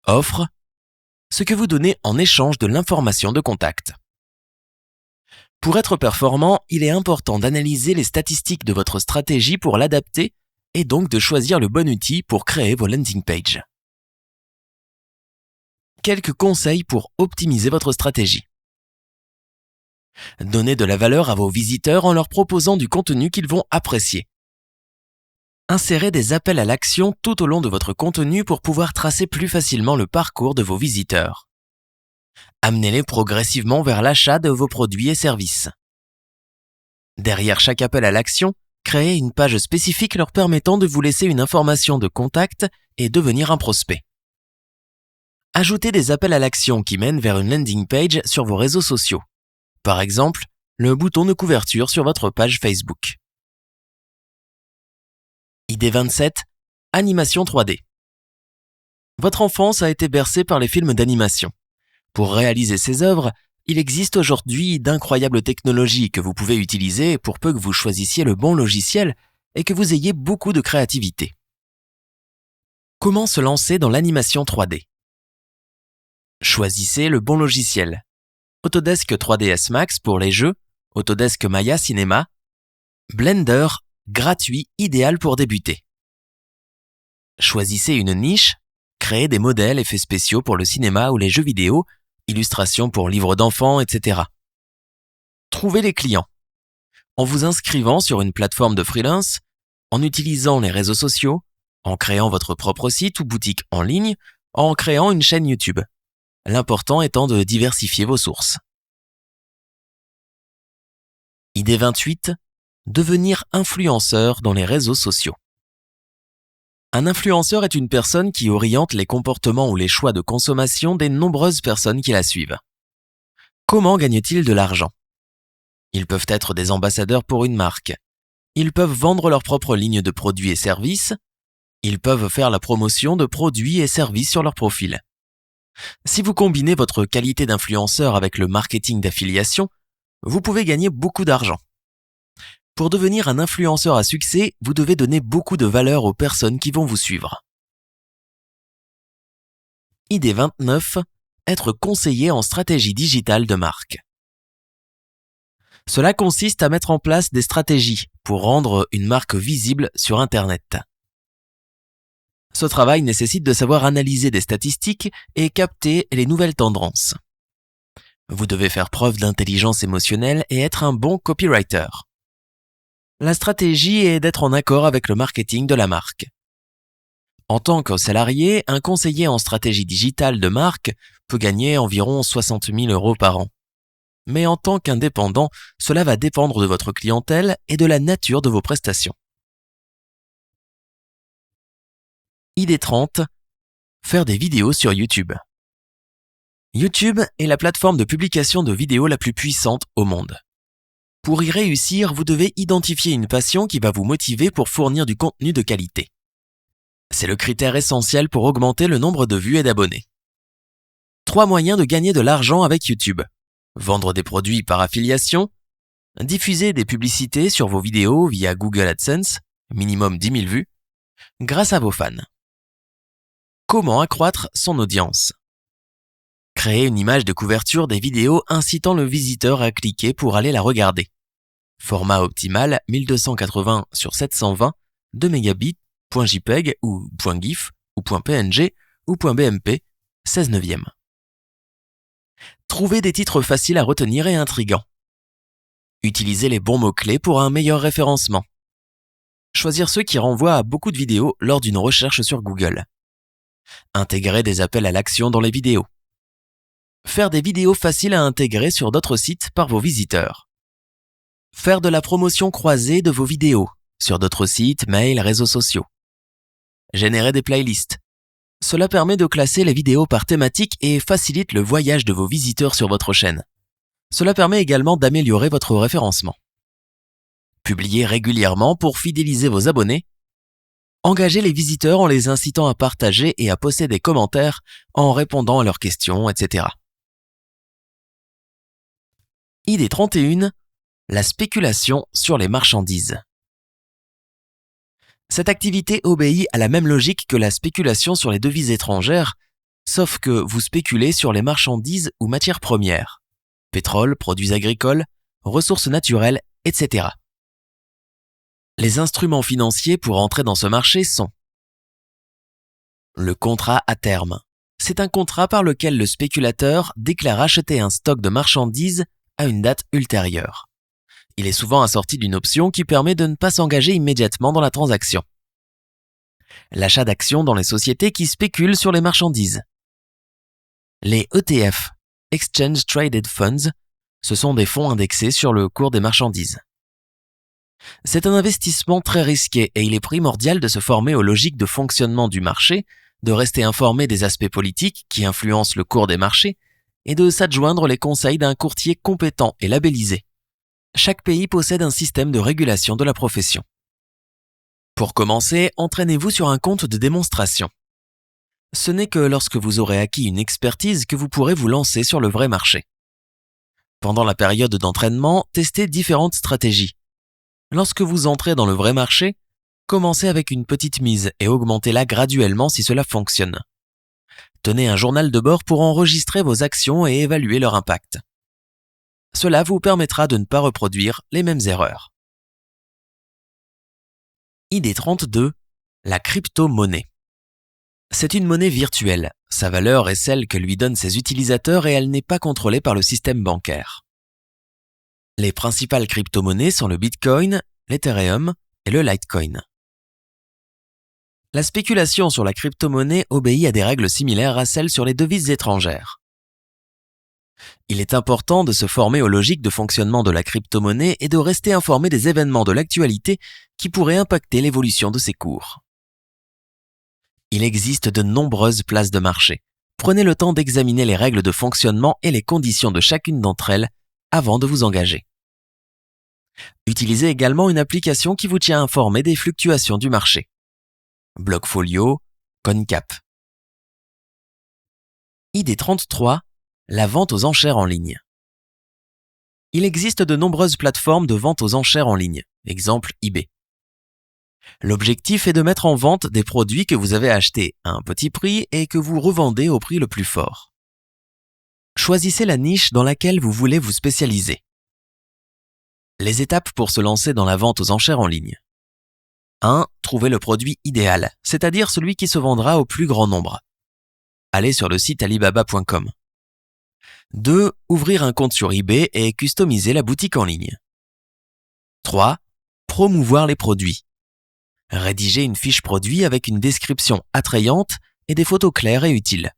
Offre. Ce que vous donnez en échange de l'information de contact. Pour être performant, il est important d'analyser les statistiques de votre stratégie pour l'adapter et donc de choisir le bon outil pour créer vos landing pages. Quelques conseils pour optimiser votre stratégie. Donnez de la valeur à vos visiteurs en leur proposant du contenu qu'ils vont apprécier. Insérez des appels à l'action tout au long de votre contenu pour pouvoir tracer plus facilement le parcours de vos visiteurs. Amenez-les progressivement vers l'achat de vos produits et services. Derrière chaque appel à l'action, créez une page spécifique leur permettant de vous laisser une information de contact et devenir un prospect. Ajoutez des appels à l'action qui mènent vers une landing page sur vos réseaux sociaux. Par exemple, le bouton de couverture sur votre page Facebook. Idée 27. Animation 3D. Votre enfance a été bercée par les films d'animation. Pour réaliser ces œuvres, il existe aujourd'hui d'incroyables technologies que vous pouvez utiliser pour peu que vous choisissiez le bon logiciel et que vous ayez beaucoup de créativité. Comment se lancer dans l'animation 3D ? Choisissez le bon logiciel. Autodesk 3ds Max pour les jeux, Autodesk Maya Cinema, Blender, gratuit, idéal pour débuter. Choisissez une niche, créez des modèles, effets spéciaux pour le cinéma ou les jeux vidéo, illustrations pour livres d'enfants, etc. Trouvez les clients. En vous inscrivant sur une plateforme de freelance, en utilisant les réseaux sociaux, en créant votre propre site ou boutique en ligne, en créant une chaîne YouTube. L'important étant de diversifier vos sources. Idée 28. Devenir influenceur dans les réseaux sociaux. Un influenceur est une personne qui oriente les comportements ou les choix de consommation des nombreuses personnes qui la suivent. Comment gagnent-ils de l'argent ? Ils peuvent être des ambassadeurs pour une marque. Ils peuvent vendre leur propre ligne de produits et services. Ils peuvent faire la promotion de produits et services sur leur profil. Si vous combinez votre qualité d'influenceur avec le marketing d'affiliation, vous pouvez gagner beaucoup d'argent. Pour devenir un influenceur à succès, vous devez donner beaucoup de valeur aux personnes qui vont vous suivre. Idée 29. Être conseiller en stratégie digitale de marque. Cela consiste à mettre en place des stratégies pour rendre une marque visible sur Internet. Ce travail nécessite de savoir analyser des statistiques et capter les nouvelles tendances. Vous devez faire preuve d'intelligence émotionnelle et être un bon copywriter. La stratégie est d'être en accord avec le marketing de la marque. En tant que salarié, un conseiller en stratégie digitale de marque peut gagner environ 60 000 € par an. Mais en tant qu'indépendant, cela va dépendre de votre clientèle et de la nature de vos prestations. Idée 30. Faire des vidéos sur YouTube. YouTube est la plateforme de publication de vidéos la plus puissante au monde. Pour y réussir, vous devez identifier une passion qui va vous motiver pour fournir du contenu de qualité. C'est le critère essentiel pour augmenter le nombre de vues et d'abonnés. 3 moyens de gagner de l'argent avec YouTube. Vendre des produits par affiliation, diffuser des publicités sur vos vidéos via Google AdSense, minimum 10 000 vues, grâce à vos fans. Comment accroître son audience ? Créer une image de couverture des vidéos incitant le visiteur à cliquer pour aller la regarder. Format optimal 1280 sur 720, 2 mégabits, .jpeg ou .gif ou .png ou .bmp, 16 neuvième. Trouvez des titres faciles à retenir et intrigants. Utilisez les bons mots-clés pour un meilleur référencement. Choisir ceux qui renvoient à beaucoup de vidéos lors d'une recherche sur Google. Intégrer des appels à l'action dans les vidéos. Faire des vidéos faciles à intégrer sur d'autres sites par vos visiteurs. Faire de la promotion croisée de vos vidéos sur d'autres sites, mails, réseaux sociaux. Générer des playlists. Cela permet de classer les vidéos par thématique et facilite le voyage de vos visiteurs sur votre chaîne. Cela permet également d'améliorer votre référencement. Publier régulièrement pour fidéliser vos abonnés. Engager les visiteurs en les incitant à partager et à poster des commentaires en répondant à leurs questions, etc. Idée 31. La spéculation sur les marchandises. Cette activité obéit à la même logique que la spéculation sur les devises étrangères, sauf que vous spéculez sur les marchandises ou matières premières, pétrole, produits agricoles, ressources naturelles, etc. Les instruments financiers pour entrer dans ce marché sont le contrat à terme. C'est un contrat par lequel le spéculateur déclare acheter un stock de marchandises à une date ultérieure. Il est souvent assorti d'une option qui permet de ne pas s'engager immédiatement dans la transaction. L'achat d'actions dans les sociétés qui spéculent sur les marchandises. Les ETF, Exchange Traded Funds, ce sont des fonds indexés sur le cours des marchandises. C'est un investissement très risqué et il est primordial de se former aux logiques de fonctionnement du marché, de rester informé des aspects politiques qui influencent le cours des marchés et de s'adjoindre les conseils d'un courtier compétent et labellisé. Chaque pays possède un système de régulation de la profession. Pour commencer, entraînez-vous sur un compte de démonstration. Ce n'est que lorsque vous aurez acquis une expertise que vous pourrez vous lancer sur le vrai marché. Pendant la période d'entraînement, testez différentes stratégies. Lorsque vous entrez dans le vrai marché, commencez avec une petite mise et augmentez-la graduellement si cela fonctionne. Tenez un journal de bord pour enregistrer vos actions et évaluer leur impact. Cela vous permettra de ne pas reproduire les mêmes erreurs. Idée 32. La crypto-monnaie. C'est une monnaie virtuelle. Sa valeur est celle que lui donnent ses utilisateurs et elle n'est pas contrôlée par le système bancaire. Les principales crypto-monnaies sont le Bitcoin, l'Ethereum et le Litecoin. La spéculation sur la crypto-monnaie obéit à des règles similaires à celles sur les devises étrangères. Il est important de se former aux logiques de fonctionnement de la crypto-monnaie et de rester informé des événements de l'actualité qui pourraient impacter l'évolution de ses cours. Il existe de nombreuses places de marché. Prenez le temps d'examiner les règles de fonctionnement et les conditions de chacune d'entre elles avant de vous engager. Utilisez également une application qui vous tient informé des fluctuations du marché. Blockfolio, CoinCap. Idée 33. La vente aux enchères en ligne. Il existe de nombreuses plateformes de vente aux enchères en ligne, exemple eBay. L'objectif est de mettre en vente des produits que vous avez achetés à un petit prix et que vous revendez au prix le plus fort. Choisissez la niche dans laquelle vous voulez vous spécialiser. Les étapes pour se lancer dans la vente aux enchères en ligne. 1. Trouvez le produit idéal, c'est-à-dire celui qui se vendra au plus grand nombre. Allez sur le site alibaba.com. 2. Ouvrir un compte sur eBay et customiser la boutique en ligne. 3. Promouvoir les produits. Rédigez une fiche produit avec une description attrayante et des photos claires et utiles.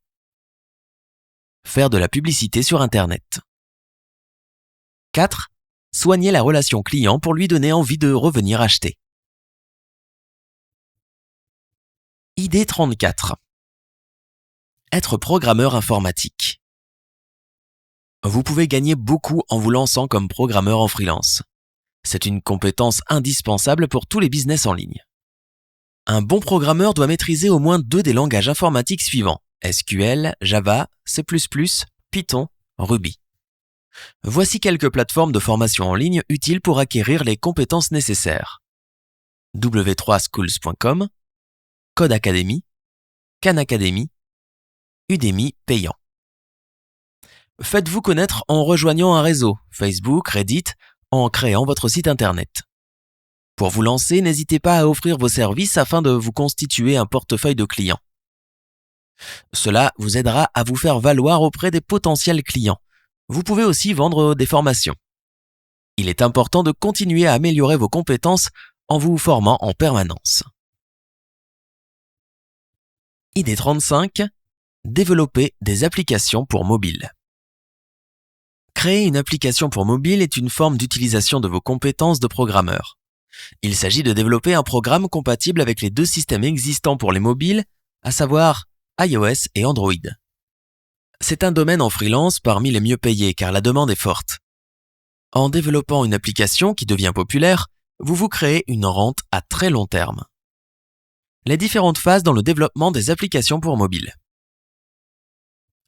Faire de la publicité sur Internet. 4. Soigner la relation client pour lui donner envie de revenir acheter. Idée 34. Être programmeur informatique. Vous pouvez gagner beaucoup en vous lançant comme programmeur en freelance. C'est une compétence indispensable pour tous les business en ligne. Un bon programmeur doit maîtriser au moins 2 des langages informatiques suivants: SQL, Java, C++, Python, Ruby. Voici quelques plateformes de formation en ligne utiles pour acquérir les compétences nécessaires. w3schools.com, Code Academy, Khan Academy, Udemy payant. Faites-vous connaître en rejoignant un réseau, Facebook, Reddit, en créant votre site internet. Pour vous lancer, n'hésitez pas à offrir vos services afin de vous constituer un portefeuille de clients. Cela vous aidera à vous faire valoir auprès des potentiels clients. Vous pouvez aussi vendre des formations. Il est important de continuer à améliorer vos compétences en vous formant en permanence. Idée 35. Développer des applications pour mobile. Créer une application pour mobile est une forme d'utilisation de vos compétences de programmeur. Il s'agit de développer un programme compatible avec les 2 systèmes existants pour les mobiles, à savoir iOS et Android. C'est un domaine en freelance parmi les mieux payés car la demande est forte. En développant une application qui devient populaire, vous vous créez une rente à très long terme. Les différentes phases dans le développement des applications pour mobile.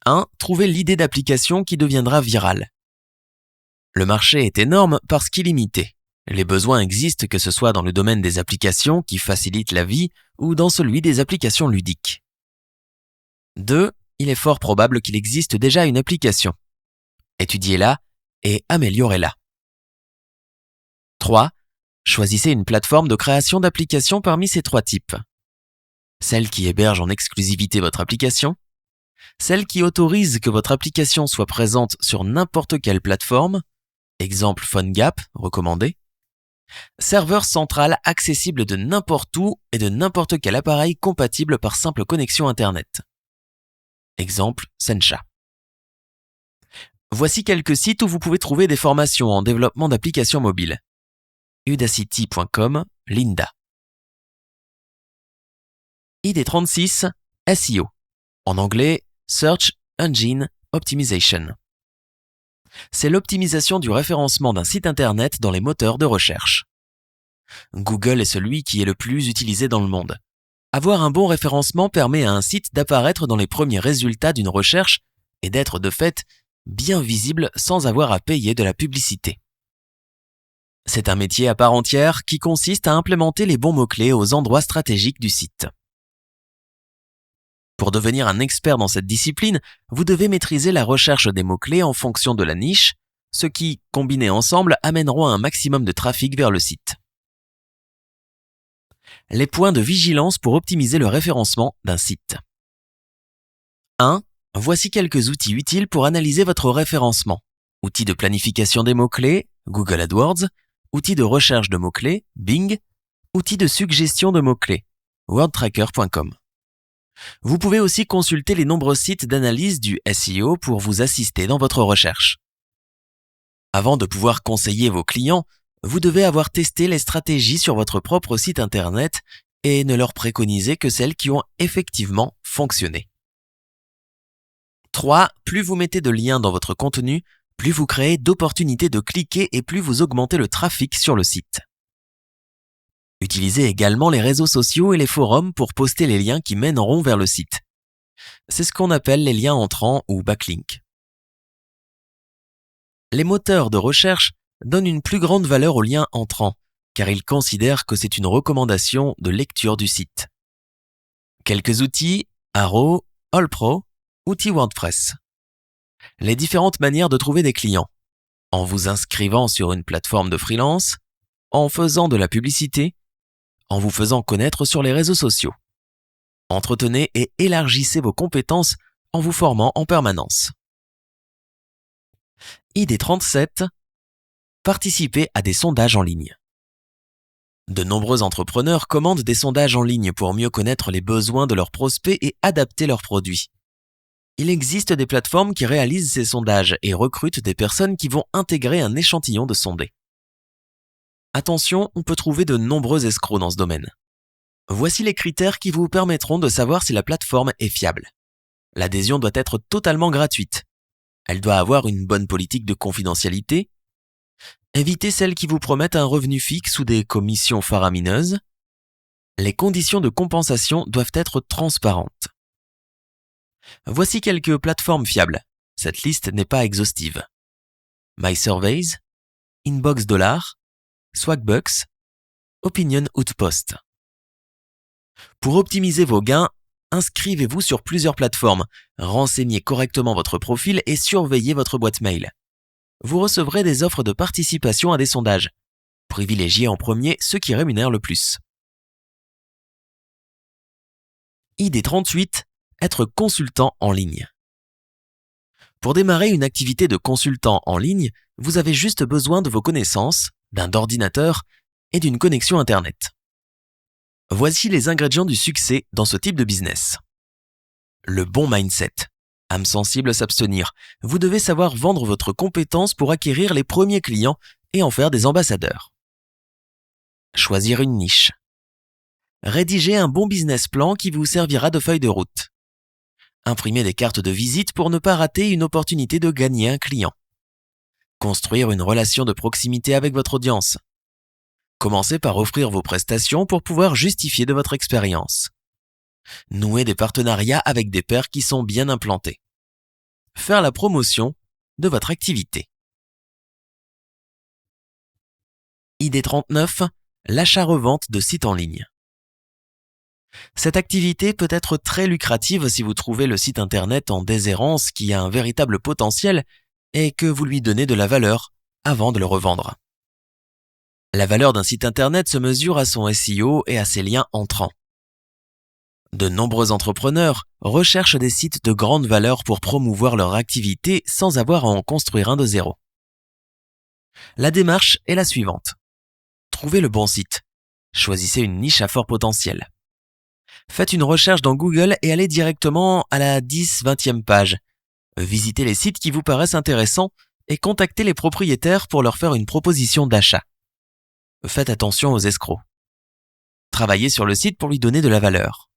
1. Trouvez l'idée d'application qui deviendra virale. Le marché est énorme parce qu'illimité. Les besoins existent que ce soit dans le domaine des applications qui facilitent la vie ou dans celui des applications ludiques. 2. Il est fort probable qu'il existe déjà une application. Étudiez-la et améliorez-la. 3. Choisissez une plateforme de création d'applications parmi ces 3 types. Celle qui héberge en exclusivité votre application, celle qui autorise que votre application soit présente sur n'importe quelle plateforme, exemple PhoneGap, recommandé, serveur central accessible de n'importe où et de n'importe quel appareil compatible par simple connexion Internet, exemple Sencha. Voici quelques sites où vous pouvez trouver des formations en développement d'applications mobiles. Udacity.com, Linda. Idée 36, SEO. En anglais, Search Engine Optimization. C'est l'optimisation du référencement d'un site internet dans les moteurs de recherche. Google est celui qui est le plus utilisé dans le monde. Avoir un bon référencement permet à un site d'apparaître dans les premiers résultats d'une recherche et d'être de fait bien visible sans avoir à payer de la publicité. C'est un métier à part entière qui consiste à implémenter les bons mots-clés aux endroits stratégiques du site. Pour devenir un expert dans cette discipline, vous devez maîtriser la recherche des mots-clés en fonction de la niche, ce qui, combinés ensemble, amèneront un maximum de trafic vers le site. Les points de vigilance pour optimiser le référencement d'un site. 1. Voici quelques outils utiles pour analyser votre référencement. Outils de planification des mots-clés, Google AdWords, outil de recherche de mots-clés, Bing, outil de suggestion de mots-clés, wordtracker.com. Vous pouvez aussi consulter les nombreux sites d'analyse du SEO pour vous assister dans votre recherche. Avant de pouvoir conseiller vos clients, vous devez avoir testé les stratégies sur votre propre site internet et ne leur préconisez que celles qui ont effectivement fonctionné. 3. Plus vous mettez de liens dans votre contenu, plus vous créez d'opportunités de cliquer et plus vous augmentez le trafic sur le site. Utilisez également les réseaux sociaux et les forums pour poster les liens qui mèneront vers le site. C'est ce qu'on appelle les liens entrants ou backlinks. Les moteurs de recherche donnent une plus grande valeur aux liens entrants, car ils considèrent que c'est une recommandation de lecture du site. Quelques outils, Arrow, AllPro, outils WordPress. Les différentes manières de trouver des clients. En vous inscrivant sur une plateforme de freelance, en faisant de la publicité, en vous faisant connaître sur les réseaux sociaux. Entretenez et élargissez vos compétences en vous formant en permanence. Idée 37. Participez à des sondages en ligne. De nombreux entrepreneurs commandent des sondages en ligne pour mieux connaître les besoins de leurs prospects et adapter leurs produits. Il existe des plateformes qui réalisent ces sondages et recrutent des personnes qui vont intégrer un échantillon de sondés. Attention, on peut trouver de nombreux escrocs dans ce domaine. Voici les critères qui vous permettront de savoir si la plateforme est fiable. L'adhésion doit être totalement gratuite. Elle doit avoir une bonne politique de confidentialité. Évitez celles qui vous promettent un revenu fixe ou des commissions faramineuses. Les conditions de compensation doivent être transparentes. Voici quelques plateformes fiables. Cette liste n'est pas exhaustive. MySurveys, Inbox Dollar, Swagbucks, Opinion Outpost. Pour optimiser vos gains, inscrivez-vous sur plusieurs plateformes, renseignez correctement votre profil et surveillez votre boîte mail. Vous recevrez des offres de participation à des sondages. Privilégiez en premier ceux qui rémunèrent le plus. Idée 38. Être consultant en ligne. Pour démarrer une activité de consultant en ligne, vous avez juste besoin de vos connaissances, d'un ordinateur et d'une connexion Internet. Voici les ingrédients du succès dans ce type de business. Le bon mindset. Âme sensible, s'abstenir. Vous devez savoir vendre votre compétence pour acquérir les premiers clients et en faire des ambassadeurs. Choisir une niche. Rédiger un bon business plan qui vous servira de feuille de route. Imprimer des cartes de visite pour ne pas rater une opportunité de gagner un client. Construire une relation de proximité avec votre audience. Commencez par offrir vos prestations pour pouvoir justifier de votre expérience. Nouer des partenariats avec des pairs qui sont bien implantés. Faire la promotion de votre activité. Idée 39. L'achat-revente de sites en ligne. Cette activité peut être très lucrative si vous trouvez le site internet en déshérence qui a un véritable potentiel et que vous lui donnez de la valeur avant de le revendre. La valeur d'un site internet se mesure à son SEO et à ses liens entrants. De nombreux entrepreneurs recherchent des sites de grande valeur pour promouvoir leur activité sans avoir à en construire un de zéro. La démarche est la suivante. Trouvez le bon site. Choisissez une niche à fort potentiel. Faites une recherche dans Google et allez directement à la 10-20e page. Visitez les sites qui vous paraissent intéressants et contactez les propriétaires pour leur faire une proposition d'achat. Faites attention aux escrocs. Travaillez sur le site pour lui donner de la valeur.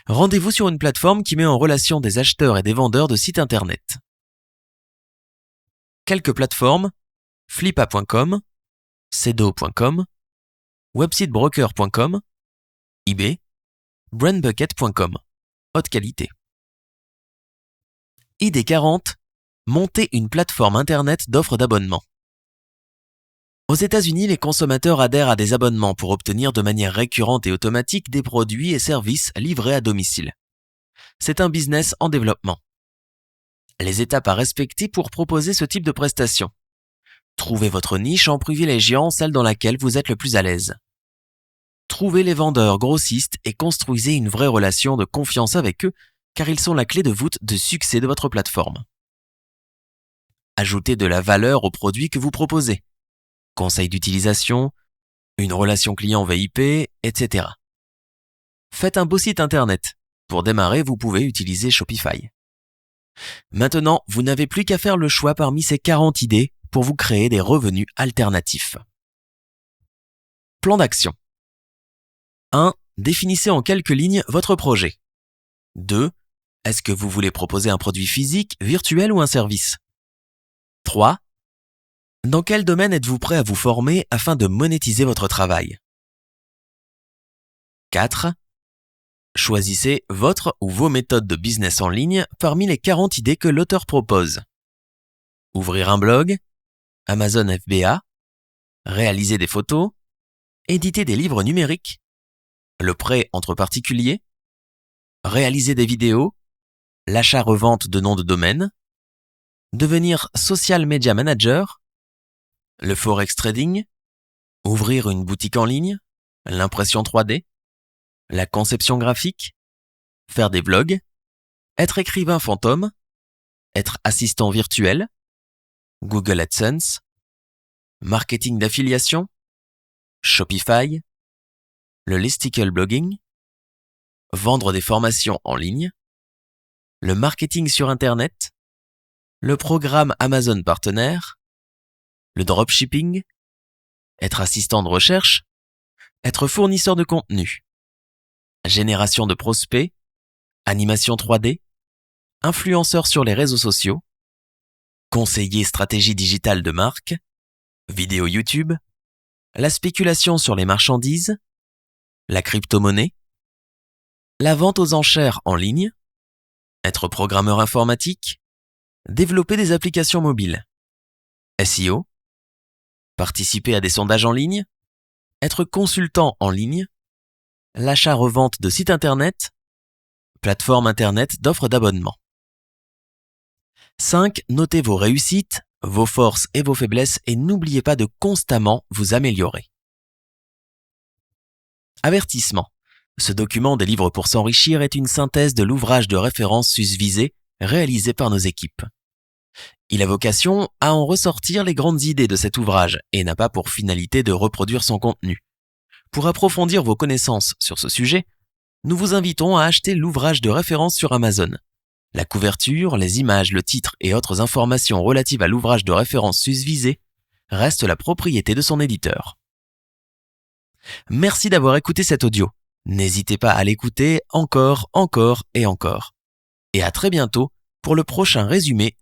Rendez-vous sur une plateforme qui met en relation des acheteurs et des vendeurs de sites internet. Quelques plateformes, flippa.com, sedo.com, websitebroker.com, eBay, brandbucket.com. Haute qualité. Idée 40. Monter une plateforme internet d'offres d'abonnement. Aux États-Unis, les consommateurs adhèrent à des abonnements pour obtenir de manière récurrente et automatique des produits et services livrés à domicile. C'est un business en développement. Les étapes à respecter pour proposer ce type de prestation. Trouvez votre niche en privilégiant celle dans laquelle vous êtes le plus à l'aise. Trouvez les vendeurs grossistes et construisez une vraie relation de confiance avec eux car ils sont la clé de voûte de succès de votre plateforme. Ajoutez de la valeur aux produits que vous proposez. conseils d'utilisation, une relation client VIP, etc. Faites un beau site internet. Pour démarrer, vous pouvez utiliser Shopify. Maintenant, vous n'avez plus qu'à faire le choix parmi ces 40 idées pour vous créer des revenus alternatifs. Plan d'action. 1. Définissez en quelques lignes votre projet. 2. Est-ce que vous voulez proposer un produit physique, virtuel ou un service? 3. Dans quel domaine êtes-vous prêt à vous former afin de monétiser votre travail? 4. Choisissez votre ou vos méthodes de business en ligne parmi les 40 idées que l'auteur propose. Ouvrir un blog, Amazon FBA, réaliser des photos, éditer des livres numériques, le prêt entre particuliers, réaliser des vidéos, l'achat-revente de noms de domaine, devenir social media manager, le forex trading, ouvrir une boutique en ligne, l'impression 3D, la conception graphique, faire des vlogs, être écrivain fantôme, être assistant virtuel, Google AdSense, marketing d'affiliation, Shopify, le listicle blogging, vendre des formations en ligne, le marketing sur Internet, le programme Amazon partenaire, le dropshipping, être assistant de recherche, être fournisseur de contenu, génération de prospects, animation 3D, influenceur sur les réseaux sociaux, conseiller stratégie digitale de marque, vidéo YouTube, la spéculation sur les marchandises, la crypto-monnaie, la vente aux enchères en ligne, être programmeur informatique, développer des applications mobiles, SEO, participer à des sondages en ligne, être consultant en ligne, l'achat-revente de sites internet, plateforme internet d'offres d'abonnement. 5. Notez vos réussites, vos forces et vos faiblesses et n'oubliez pas de constamment vous améliorer. Avertissement. Ce document des livres pour s'enrichir est une synthèse de l'ouvrage de référence susvisé réalisé par nos équipes. Il a vocation à en ressortir les grandes idées de cet ouvrage et n'a pas pour finalité de reproduire son contenu. Pour approfondir vos connaissances sur ce sujet, nous vous invitons à acheter l'ouvrage de référence sur Amazon. La couverture, les images, le titre et autres informations relatives à l'ouvrage de référence susvisé restent la propriété de son éditeur. Merci d'avoir écouté cet audio. N'hésitez pas à l'écouter encore et encore. Et à très bientôt pour le prochain résumé